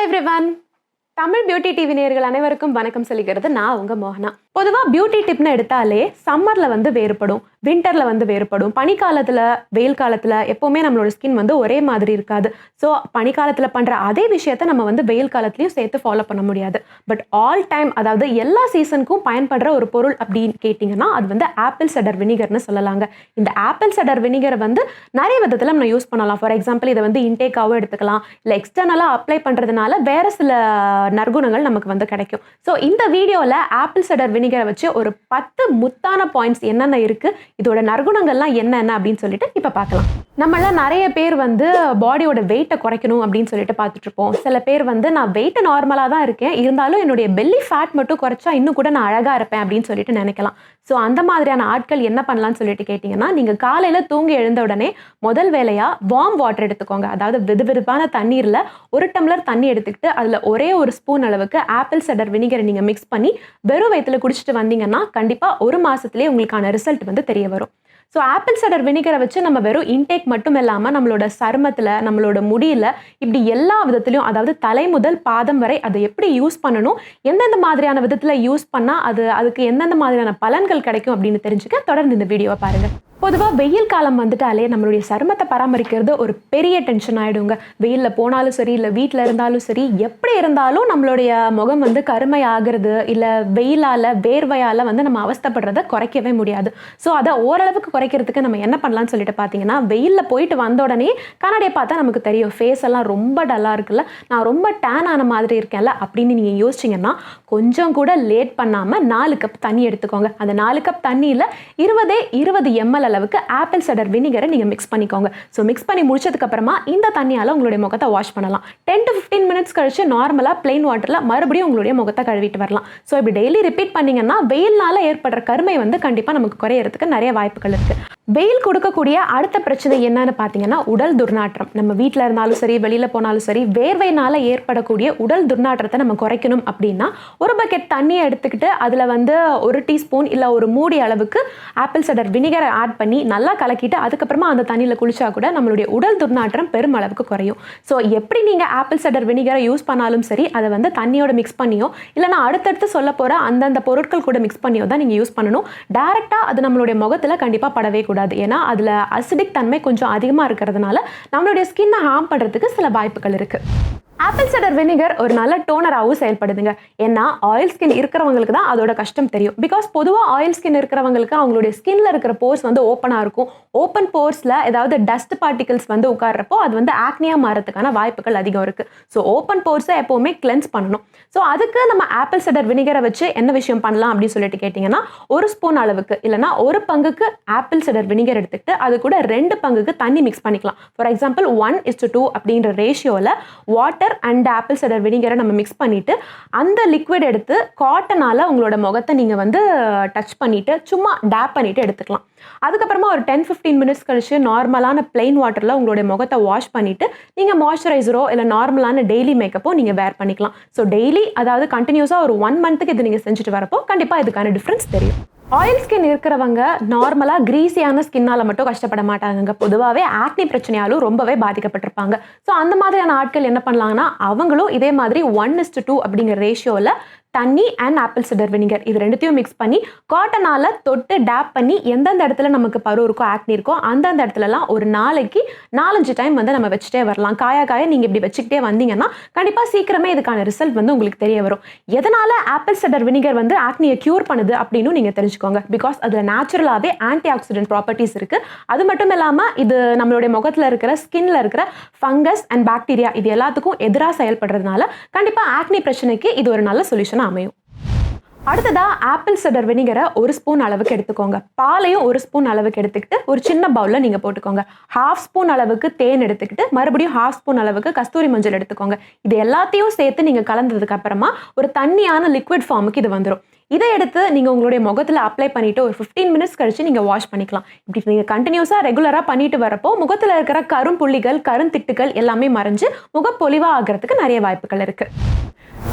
Hello everyone. Tamil beauty TV நேயர்கள் அனைவருக்கும் வணக்கம் சொல்லிக்கிறது நான் உங்க மோகனா. பொதுவா பியூட்டி டிப்னு எடுத்தாலே சம்மர்ல வேறுபடும், விண்டர்ல வேறுபடும், பனிக்காலத்துல வெயில் காலத்துல எப்பவுமே நம்மளோட ஸ்கின் ஒரே மாதிரி இருக்காது. ஸோ பனிக்காலத்துல பண்ற அதே விஷயத்த நம்ம வெயில் காலத்துலயும் சேர்த்து ஃபாலோ பண்ண முடியாது. பட் ஆல் டைம், அதாவது எல்லா சீசனுக்கும் பயன்படுற ஒரு பொருள் அப்படின்னு கேட்டிங்கன்னா அது ஆப்பிள் சைடர் வினிகர்னு சொல்லலாங்க. இந்த ஆப்பிள் சைடர் வினிகரை நிறைய விதத்துல நம்ம யூஸ் பண்ணலாம். ஃபார் எக்ஸாம்பிள் இதை இன்டேக்காவும் எடுத்துக்கலாம், இல்லை எக்ஸ்டர்னலா அப்ளை பண்றதுனால வேற சில நற்குணங்கள் நமக்கு கிடைக்கும். ஸோ இந்த வீடியோவில் ஆப்பிள் சைடர் வினிகரை வச்சு ஒரு 10 முத்தான பாயிண்ட்ஸ் என்னென்ன இருக்கு, இதோட நற்குணங்கள்லாம் என்னென்ன அப்படின்னு சொல்லிட்டு இப்போ பார்க்கலாம். நம்மள நிறைய பேர் பாடியோட வெயிட்டை குறைக்கணும் அப்படின்னு சொல்லிட்டு பார்த்துட்டு இருப்போம். சில பேர் நான் வெயிட் நார்மலாக தான் இருக்கேன், இருந்தாலும் என்னுடைய பெல்லி ஃபேட் மட்டும் குறைச்சா இன்னும் கூட நான் அழகாக இருப்பேன் அப்படின்னு சொல்லிட்டு நினைக்கலாம். ஸோ அந்த மாதிரியான ஆட்கள் என்ன பண்ணலாம்னு சொல்லிட்டு கேட்டிங்கன்னா, நீங்கள் காலையில் தூங்கி எழுந்த உடனே முதல் வேலையாக வார்ம் வாட்டர் எடுத்துக்கோங்க. அதாவது வெதுவெதுப்பான தண்ணீரில் 1 டம்ளர் தண்ணி எடுத்துக்கிட்டு அதில் ஒரே ஒரு ஸ்பூன் அளவுக்கு ஆப்பிள் சைடர் வினிகரை நீங்கள் மிக்ஸ் பண்ணி வெறும் வயிற்றுல குடிச்சிட்டு வந்தீங்கன்னா கண்டிப்பாக 1 மாதத்துலேயே உங்களுக்கான ரிசல்ட் தெரிய வரும். ஸோ ஆப்பிள் சைடர் வினிகரை வச்சு நம்ம வெறும் இன்டேக் மட்டும் இல்லாமல் நம்மளோட சருமத்தில், நம்மளோட முடியில், இப்படி எல்லா விதத்துலையும், அதாவது தலை முதல் பாதம் வரை அதை எப்படி யூஸ் பண்ணணும், எந்தெந்த மாதிரியான விதத்தில் யூஸ் பண்ணால் அதுக்கு எந்தெந்த மாதிரியான பலன்கள் கிடைக்கும் அப்படின்னு தெரிஞ்சுக்க தொடர்ந்து இந்த வீடியோவை பாருங்கள். பொதுவாக வெயில் காலம் வந்துட்டாலே நம்மளுடைய சருமத்தை பராமரிக்கிறது ஒரு பெரிய டென்ஷன் ஆகிடுங்க. வெயிலில் போனாலும் சரி, இல்லை வீட்டில் இருந்தாலும் சரி, எப்படி இருந்தாலும் நம்மளுடைய முகம் கருமை ஆகிறது, இல்லை வெயிலால் வேர்வையால் நம்ம அவஸ்தைப்படுறதை குறைக்கவே முடியாது. ஸோ அதை ஓரளவுக்கு குறைக்கிறதுக்கு நம்ம என்ன பண்ணலாம்னு சொல்லிட்டு பார்த்தீங்கன்னா, வெயிலில் போயிட்டு வந்த உடனே கண்ணாடியை பார்த்தா நமக்கு தெரியும் ஃபேஸ் எல்லாம் ரொம்ப டல்லாக இருக்குல்ல, நான் ரொம்ப டேன் ஆன மாதிரி இருக்கேன்ல அப்படின்னு நீங்கள் யோசிச்சிங்கன்னா கொஞ்சம் கூட லேட் பண்ணாமல் 4 கப் தண்ணி எடுத்துக்கோங்க. அந்த 4 கப் தண்ணியில் 20 ml அளவுக்கு ஆப்பிள் சைடர் வினிகரை நீங்க மிக்ஸ் பண்ணிக்கோங்க. ஸோ மிக்ஸ் பண்ணி முடிச்சதுக்கு அப்புறமா இந்த தண்ணியால உங்களுடைய முகத்தை வாஷ் பண்ணலாம். 10 to 15 மினிட்ஸ் கழிச்சு நார்மலா பிளெயின் வாட்டர்ல மறுபடியும் உங்களுடைய முகத்தை கழுவிட்டு வரலாம். ஸோ இப்படி டெய்லி ரிப்பீட் பண்ணீங்கன்னா வெயில்னால ஏற்படுற கருமை கண்டிப்பா நமக்கு குறையறதுக்கு நிறைய வாய்ப்புகள் இருக்கு. வெயில் கொடுக்கக்கூடிய அடுத்த பிரச்சனை என்னன்னு பார்த்தீங்கன்னா உடல் துர்நாற்றம். நம்ம வீட்டில் இருந்தாலும் சரி, வெளியில் போனாலும் சரி, வேர்வையினால் ஏற்படக்கூடிய உடல் துர்நாற்றத்தை நம்ம குறைக்கணும் அப்படின்னா ஒரு பக்கெட் தண்ணியை எடுத்துக்கிட்டு அதில் 1 டீஸ்பூன் இல்லை ஒரு மூடி அளவுக்கு ஆப்பிள் சைடர் வினிகரை ஆட் பண்ணி நல்லா கலக்கிட்டு அதுக்கப்புறமா அந்த தண்ணியில் குளிச்சா கூட நம்மளுடைய உடல் துர்நாற்றம் பெரும் அளவுக்கு குறையும். ஸோ எப்படி நீங்கள் ஆப்பிள் சைடர் வினிகரை யூஸ் பண்ணாலும் சரி, அதை தண்ணியோட மிக்ஸ் பண்ணியோ இல்லைனா அடுத்தடுத்து சொல்ல போகிற அந்தந்த பொருட்கள் கூட மிக்ஸ் பண்ணியோ தான் நீங்கள் யூஸ் பண்ணணும். டைரெக்டாக அது நம்மளுடைய முகத்தில் கண்டிப்பாக படவே கூடாது. ஏன்னா அதுல அசிடிக் தன்மை கொஞ்சம் அதிகமா இருக்கிறதுனால நம்மளுடைய ஸ்கின்னை ஹார்ம் பண்றதுக்கு சில வாய்ப்புகள் இருக்கு. ஆப்பிள் சைடர் வினிகர் ஒரு நல்ல டோனராகவும் செயல்படுதுங்க. ஏன்னா ஆயில் ஸ்கின் இருக்கிறவங்களுக்கு தான் அதோட கஷ்டம் தெரியும். பிகாஸ் பொதுவாக ஆயில் ஸ்கின் இருக்கிறவங்களுக்கு அவங்களுடைய ஸ்கின்ல இருக்கிற போர்ஸ் ஓப்பனாக இருக்கும். ஓப்பன் போர்ஸில் ஏதாவது டஸ்ட் பார்ட்டிகல்ஸ் உட்கார்றப்போ அது ஆக்னியா மாறதுக்கான வாய்ப்புகள் அதிகம் இருக்கு. ஸோ ஓப்பன் போர்ஸை எப்பவுமே கிளென்ஸ் பண்ணணும். ஸோ அதுக்கு நம்ம ஆப்பிள் சைடர் வினிகரை வச்சு என்ன விஷயம் பண்ணலாம் அப்படின்னு சொல்லிட்டு கேட்டிங்கன்னா, 1 ஸ்பூன் அளவுக்கு இல்லைனா 1 பங்குக்கு ஆப்பிள் சைடர் வினிகர் எடுத்துக்கிட்டு அது கூட 2 பங்குக்கு தண்ணி மிக்ஸ் பண்ணிக்கலாம். ஃபார் எக்ஸாம்பிள் 1:2 அப்படின்ற ரேஷியோவில் வாட்டர் அண்ட் ஆப்பிள் சைடர் வினிகரை நம்ம மிக்ஸ் பண்ணிட்டு அந்த லிக்விட் எடுத்து காட்டனால உங்களோட முகத்தை நீங்க டச் பண்ணிட்டு சும்மா டேப் பண்ணிட்டு எடுத்துக்கலாம். அதுக்கப்புறமா ஒரு 10-15 மினிட்ஸ் கழிச்சு நார்மலான பிளெயின் வாட்டர்ல உங்களுடைய முகத்தை வாஷ் பண்ணிட்டு நீங்க மாய்ஸ்சரைசரோ இல்லை நார்மலான டெய்லி மேக்கப்போ நீங்க வேர் பண்ணிக்கலாம். ஸோ டெய்லி, அதாவது கண்டினியூஸா ஒரு 1 மந்த்துக்கு இது நீங்க செஞ்சுட்டு வரப்போ கண்டிப்பா இதுக்கான டிஃபரன்ஸ் தெரியும். ஆயில் ஸ்கின் இருக்கிறவங்க நார்மலாக கிரீஸியான ஸ்கின்னால் மட்டும் கஷ்டப்பட மாட்டாங்க. பொதுவாகவே ஆக்னி பிரச்சனையாலும் ரொம்பவே பாதிக்கப்பட்டிருப்பாங்க. ஸோ அந்த மாதிரியான ஆட்கள் என்ன பண்ணலாங்கன்னா, அவங்களும் இதே மாதிரி 1:2 அப்படிங்கிற ரேஷியோவில் தண்ணி அண்ட் ஆப்பிள் சைடர் வினிகர் இது ரெண்டுத்தையும் மிக்ஸ் பண்ணி காட்டனால தொட்டு டேப் பண்ணி எந்தெந்த இடத்துல நமக்கு பரு இருக்கோ, ஆக்னி இருக்கோ, அந்தந்த இடத்துலலாம் ஒரு நாளைக்கு 4-5 டைம் நம்ம வச்சுட்டே வரலாம். காய நீங்கள் இப்படி வச்சுக்கிட்டே வந்தீங்கன்னா கண்டிப்பாக சீக்கிரமே இதுக்கான ரிசல்ட் உங்களுக்கு தெரிய வரும். எதனால ஆப்பிள் சைடர் வினிகர் ஆக்னியை கியூர் பண்ணுது அப்படின்னு நீங்கள் தெரிஞ்சுக்கோங்க. பிகாஸ் அதில் நேச்சுரலாகவே ஆன்டி ஆக்சிடென்ட் ப்ராப்பர்ட்டிஸ் இருக்குது. அது மட்டும் இல்லாமல் இது நம்மளுடைய முகத்தில் இருக்கிற ஸ்கின்ல இருக்கிற ஃபங்கஸ் அண்ட் பாக்டீரியா இது எல்லாத்துக்கும் எதிராக செயல்படுறதுனால கண்டிப்பாக ஆக்னி பிரச்சனைக்கு இது ஒரு நல்ல சொல்யூஷன் அமையும். அடுத்ததா ஆப்பிள் சைடர் வினிகரை 1 ஸ்பூன் அளவுக்கு எடுத்துக்கோங்க. பாலையும் 1 ஸ்பூன் அளவுக்கு எடுத்துக்கிட்டு ஒரு சின்ன பவுல்ல நீங்க போட்டுக்கோங்க. 1/2 ஸ்பூன் அளவுக்கு தேன் எடுத்துக்கிட்டு மறுபடியும் 1/2 ஸ்பூன் அளவுக்கு கஸ்தூரி மஞ்சள் எடுத்துக்கோங்க. இது எல்லாத்தையும் சேர்த்து நீங்க கலந்ததுக்கு அப்புறமா ஒரு தண்ணியான லிக்விட் ஃபார்முக்கு இது வந்துடும். இதை எடுத்து நீங்கள் உங்களுடைய முகத்தில் அப்ளை பண்ணிவிட்டு ஒரு 15 மினிட்ஸ் கழிச்சு நீங்கள் வாஷ் பண்ணிக்கலாம். இப்படி நீங்கள் கண்டினியூஸாக ரெகுலராக பண்ணிட்டு வரப்போ முகத்தில் இருக்கிற கரும்புள்ளிகள், கருந்திட்டுகள் எல்லாமே மறைஞ்சு முகப்பொலிவாக ஆகிறதுக்கு நிறைய வாய்ப்புகள் இருக்குது.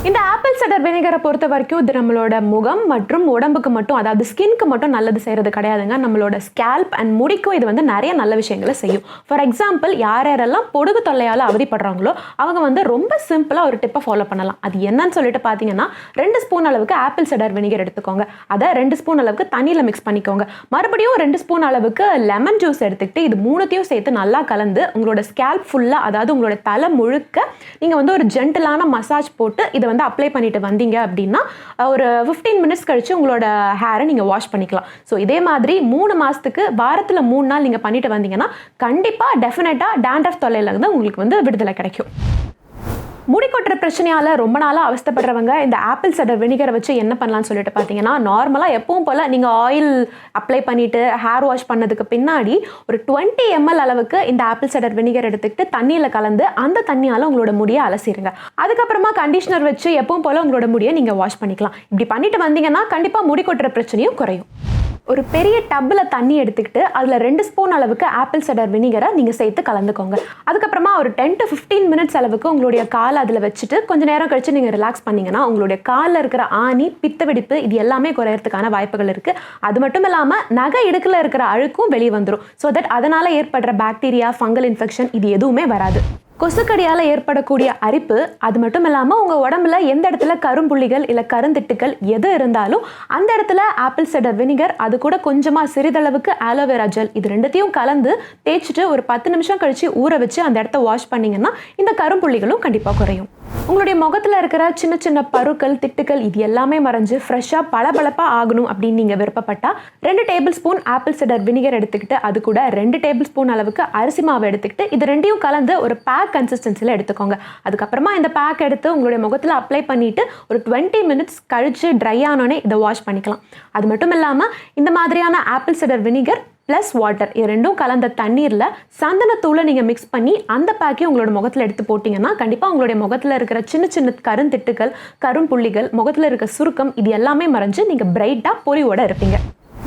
இந்த ஆப்பிள் சைடர் வினிகரை பொறுத்த வரைக்கும் இது நம்மளோட முகம் மற்றும் உடம்புக்கு மட்டும், அதாவது ஸ்கின்க்கு மட்டும் நல்லது செய்கிறது கிடையாதுங்க. நம்மளோட ஸ்கேல்ப் அண்ட் முடிக்கும் இது வந்து நிறைய நல்ல விஷயங்களை செய்யும். ஃபார் எக்ஸாம்பிள், யாரெல்லாம் பொடுகு தொல்லையால் அவதிப்படுறாங்களோ அவங்க வந்து ரொம்ப சிம்பிளாக ஒரு டிப்பை ஃபாலோ பண்ணலாம். அது என்னன்னு சொல்லிட்டு பார்த்தீங்கன்னா, 2 ஸ்பூன் அளவுக்கு ஆப்பிள் சைடர் வினிகர் எடுத்துக்கோங்க. அதை 2 ஸ்பூன் அளவுக்கு தண்ணியில் மிக்ஸ் பண்ணிக்கோங்க. மறுபடியும் 2 ஸ்பூன் அளவுக்கு லெமன் ஜூஸ் எடுத்துக்கிட்டு இது மூணுத்தையும் சேர்த்து நல்லா கலந்து உங்களோட ஸ்கேல்ப் ஃபுல்லாக, அதாவது உங்களோட தலை முழுக்க நீங்கள் வந்து ஒரு ஜென்டிலான மசாஜ் போட்டு இதை வந்து அப்ளை பண்ணிட்டு வந்தீங்க அப்படின்னா ஒரு 15 மினிட்ஸ் கழிச்சு உங்களோட ஹேரை நீங்கள் வாஷ் பண்ணிக்கலாம். ஸோ இதே மாதிரி 3 மாதத்துக்கு வாரத்தில் 3 நாள் நீங்கள் பண்ணிட்டு வந்தீங்கன்னா கண்டிப்பாக டெஃபினட்டாக டேண்ட்ரஃப் தொல்லையில இருந்து உங்களுக்கு வந்து விடுதலை கிடைக்கும். முடி கொட்டுற பிரச்சனையால் ரொம்ப நாளாக அவஸ்தப்படுறவங்க இந்த ஆப்பிள் சைடர் வினிகரை வச்சு என்ன பண்ணலாம்னு சொல்லிட்டு பார்த்தீங்கன்னா, நார்மலாக எப்பவும் போல் நீங்கள் ஆயில் அப்ளை பண்ணிவிட்டு ஹேர் வாஷ் பண்ணதுக்கு பின்னாடி ஒரு 20 ml அளவுக்கு இந்த ஆப்பிள் சைடர் வினிகர் எடுத்துக்கிட்டு தண்ணியில் கலந்து அந்த தண்ணியால் உங்களோட முடியை அலசிடுங்க. அதுக்கப்புறமா கண்டிஷனர் வச்சு எப்பவும் போல் உங்களோட முடியை நீங்கள் வாஷ் பண்ணிக்கலாம். இப்படி பண்ணிட்டு வந்தீங்கன்னா கண்டிப்பாக முடி கொட்டுற பிரச்சனையும் குறையும். ஒரு பெரிய டப்பில் தண்ணி எடுத்துக்கிட்டு அதில் 2 ஸ்பூன் அளவுக்கு ஆப்பிள் சைடர் வினிகரை நீங்கள் சேர்த்து கலந்துக்கோங்க. அதுக்கப்புறமா ஒரு 10 to 15 மினிட்ஸ் அளவுக்கு உங்களுடைய காலை அதில் வச்சுட்டு கொஞ்சம் நேரம் கழிச்சு நீங்கள் ரிலாக்ஸ் பண்ணிங்கன்னா உங்களுடைய காலில் இருக்கிற ஆணி, பித்த வெடிப்பு இது எல்லாமே குறையறதுக்கான வாய்ப்புகள் இருக்குது. அது மட்டும் இல்லாமல் நகை இடுக்கில் இருக்கிற அழுக்கும் வெளியே வந்துடும். ஸோ தட் அதனால் ஏற்படுற பாக்டீரியா, ஃபங்கல் இன்ஃபெக்ஷன் இது எதுவுமே வராது. கொசுக்கடியால் ஏற்படக்கூடிய அரிப்பு, அது மட்டும் இல்லாமல் உங்கள் உடம்புல எந்த இடத்துல கரும்புள்ளிகள் இல்லை கருந்திட்டுக்கள் எது இருந்தாலும் அந்த இடத்துல ஆப்பிள் சைடர் வினிகர், அது கூட கொஞ்சமாக சிறிதளவுக்கு ஆலோவேரா ஜெல் இது ரெண்டுத்தையும் கலந்து தேய்ச்சிட்டு ஒரு 10 நிமிஷம் கழித்து ஊற வச்சு அந்த இடத்த வாஷ் பண்ணிங்கன்னா இந்த கரும்புள்ளிகளும் கண்டிப்பாக குறையும். உங்களுடைய முகத்தில் இருக்கிற சின்ன சின்ன பருக்கள், திட்டுக்கள் இது எல்லாமே மறைஞ்சு ஃப்ரெஷ்ஷாக பளபளப்பாக ஆகணும் அப்படின்னு நீங்கள் விருப்பப்பட்டால் 2 table spoon apple cider vinegar எடுத்துக்கிட்டு அது கூட 2 டேபிள் ஸ்பூன் அளவுக்கு அரிசி மாவு எடுத்துக்கிட்டு இது ரெண்டையும் கலந்து ஒரு பேக் கன்சிஸ்டன்சியில் எடுத்துக்கோங்க. அதுக்கப்புறமா இந்த பேக் எடுத்து உங்களுடைய முகத்தில் அப்ளை பண்ணிவிட்டு ஒரு 20 மினிட்ஸ் கழித்து ட்ரை ஆனோடனே இதை வாஷ் பண்ணிக்கலாம். அது மட்டும் இல்லாமல் இந்த மாதிரியான apple cider vinegar plus water இது ரெண்டும் கலந்த தண்ணீரில் சந்தனத்தூளை நீங்கள் மிக்ஸ் பண்ணி அந்த பேக்கையும் உங்களோட முகத்தில் எடுத்து போட்டிங்கன்னா கண்டிப்பாக உங்களுடைய முகத்தில் இருக்கிற சின்ன சின்ன கருந்திட்டுகள், கரும்புள்ளிகள், முகத்தில் இருக்க சுருக்கம் இது எல்லாமே மறைஞ்சு நீங்கள் பிரைட்டாக பொலிவோட இருப்பீங்க.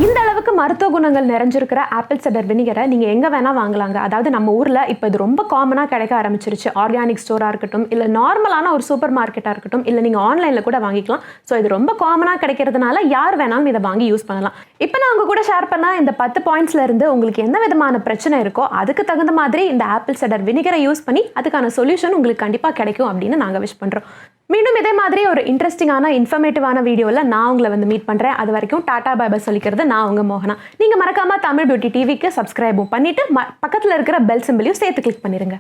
இந்த அளவுக்கு மருத்துவ குணங்கள் நிறைஞ்சிருக்கிற ஆப்பிள் சைடர் வினிகரை நீங்கள் எங்கே வேணால் வாங்கலாங்க. அதாவது நம்ம ஊரில் இப்போ இது ரொம்ப காமனாக கிடைக்க ஆரம்பிச்சிருச்சு. ஆர்கானிக் ஸ்டோராக இருக்கட்டும், இல்லை நார்மலான ஒரு சூப்பர் மார்க்கெட்டாக இருக்கட்டும், இல்லை நீங்கள் ஆன்லைனில் கூட வாங்கிக்கலாம். ஸோ இது ரொம்ப காமனாக கிடைக்கிறதுனால யார் வேணாலும் இதை வாங்கி யூஸ் பண்ணலாம். இப்போ நான் உங்கள் கூட ஷேர் பண்ண இந்த 10 பாயிண்ட்ஸ்லேருந்து உங்களுக்கு எந்த விதமான பிரச்சனை இருக்கோ அதுக்கு தகுந்த மாதிரி இந்த ஆப்பிள் சைடர் வினிகரை யூஸ் பண்ணி அதுக்கான சொல்யூஷன் உங்களுக்கு கண்டிப்பாக கிடைக்கும் அப்படின்னு நாங்கள் விஷ் பண்ணுறோம். மீண்டும் இதே மாதிரி ஒரு இன்ட்ரெஸ்டிங்கான இன்ஃபர்மேட்டிவான வீடியோவில் நான் உங்களை வந்து மீட் பண்ணுறேன். அது வரைக்கும் டாடா பை பை சொல்லிக்கிறது நான் உங்கள் மோகனா. நீங்கள் மறக்காமல் தமிழ் பியூட்டி டிவிக்கு சப்ஸ்கிரைபும் பண்ணிவிட்டு பக்கத்தில் இருக்கிற பெல் சிம்பிளையும் சேர்த்து கிளிக் பண்ணிடுங்க.